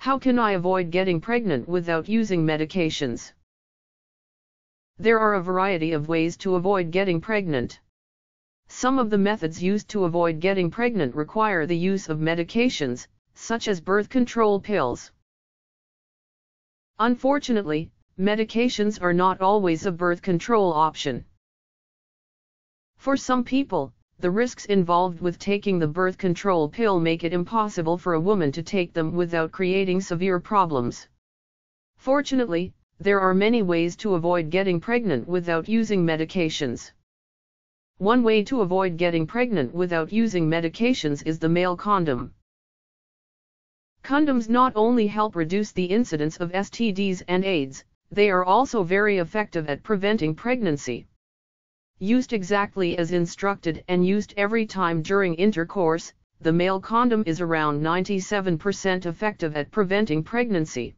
How can I avoid getting pregnant without using medications? There are a variety of ways to avoid getting pregnant. Some of the methods used to avoid getting pregnant require the use of medications, such as birth control pills. Unfortunately, medications are not always a birth control option. For some people, the risks involved with taking the birth control pill make it impossible for a woman to take them without creating severe problems. Fortunately, there are many ways to avoid getting pregnant without using medications. One way to avoid getting pregnant without using medications is the male condom. Condoms not only help reduce the incidence of STDs and AIDS, they are also very effective at preventing pregnancy. Used exactly as instructed and used every time during intercourse, the male condom is around 97% effective at preventing pregnancy.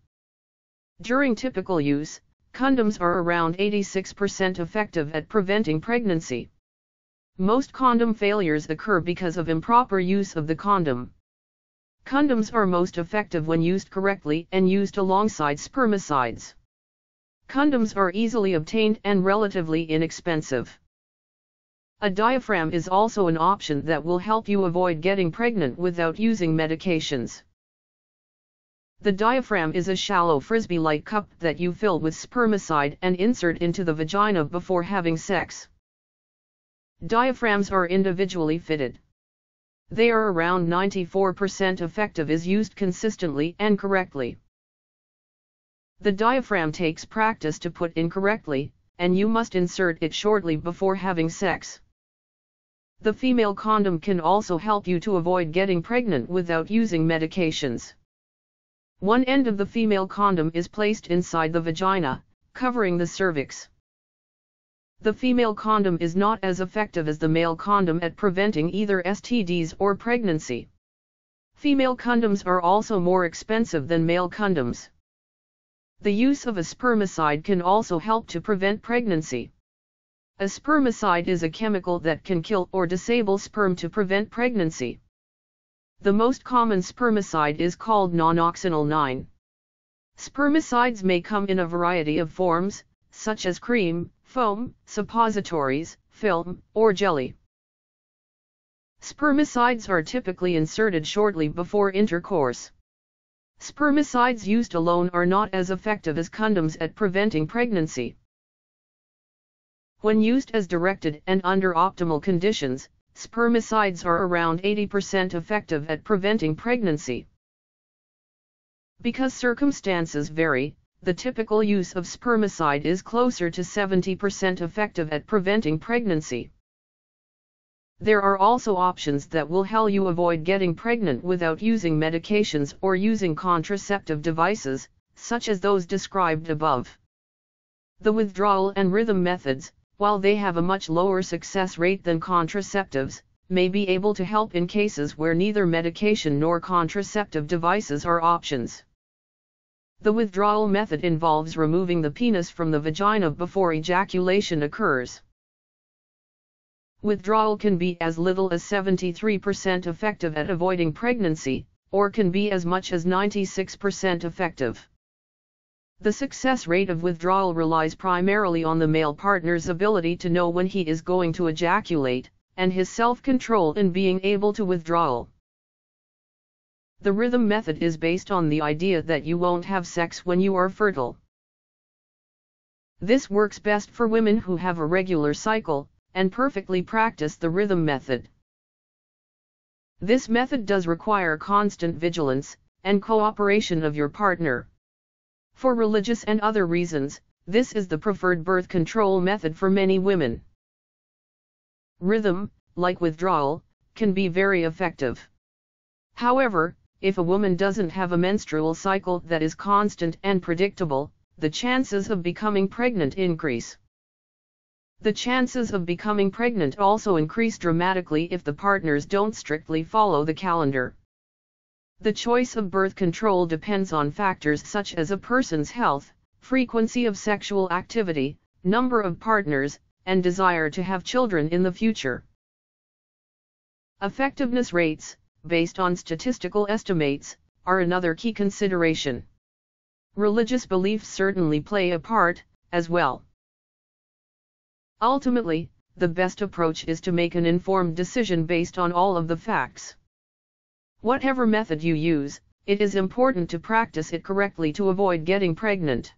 During typical use, condoms are around 86% effective at preventing pregnancy. Most condom failures occur because of improper use of the condom. Condoms are most effective when used correctly and used alongside spermicides. Condoms are easily obtained and relatively inexpensive. A diaphragm is also an option that will help you avoid getting pregnant without using medications. The diaphragm is a shallow frisbee-like cup that you fill with spermicide and insert into the vagina before having sex. Diaphragms are individually fitted. They are around 94% effective if used consistently and correctly. The diaphragm takes practice to put in correctly, and you must insert it shortly before having sex. The female condom can also help you to avoid getting pregnant without using medications. One end of the female condom is placed inside the vagina, covering the cervix. The female condom is not as effective as the male condom at preventing either STDs or pregnancy. Female condoms are also more expensive than male condoms. The use of a spermicide can also help to prevent pregnancy. A spermicide is a chemical that can kill or disable sperm to prevent pregnancy. The most common spermicide is called nonoxynol 9. Spermicides may come in a variety of forms, such as cream, foam, suppositories, film, or jelly. Spermicides are typically inserted shortly before intercourse. Spermicides used alone are not as effective as condoms at preventing pregnancy. When used as directed and under optimal conditions, spermicides are around 80% effective at preventing pregnancy. Because circumstances vary, the typical use of spermicide is closer to 70% effective at preventing pregnancy. There are also options that will help you avoid getting pregnant without using medications or using contraceptive devices, such as those described above. The withdrawal and rhythm methods, while they have a much lower success rate than contraceptives, may be able to help in cases where neither medication nor contraceptive devices are options. The withdrawal method involves removing the penis from the vagina before ejaculation occurs. Withdrawal can be as little as 73% effective at avoiding pregnancy, or can be as much as 96% effective. The success rate of withdrawal relies primarily on the male partner's ability to know when he is going to ejaculate, and his self-control in being able to withdraw. The rhythm method is based on the idea that you won't have sex when you are fertile. This works best for women who have a regular cycle, and perfectly practice the rhythm method. This method does require constant vigilance, and cooperation of your partner. For religious and other reasons, this is the preferred birth control method for many women. Rhythm, like withdrawal, can be very effective. However, if a woman doesn't have a menstrual cycle that is constant and predictable, the chances of becoming pregnant increase. The chances of becoming pregnant also increase dramatically if the partners don't strictly follow the calendar. The choice of birth control depends on factors such as a person's health, frequency of sexual activity, number of partners, and desire to have children in the future. Effectiveness rates, based on statistical estimates, are another key consideration. Religious beliefs certainly play a part, as well. Ultimately, the best approach is to make an informed decision based on all of the facts. Whatever method you use, it is important to practice it correctly to avoid getting pregnant.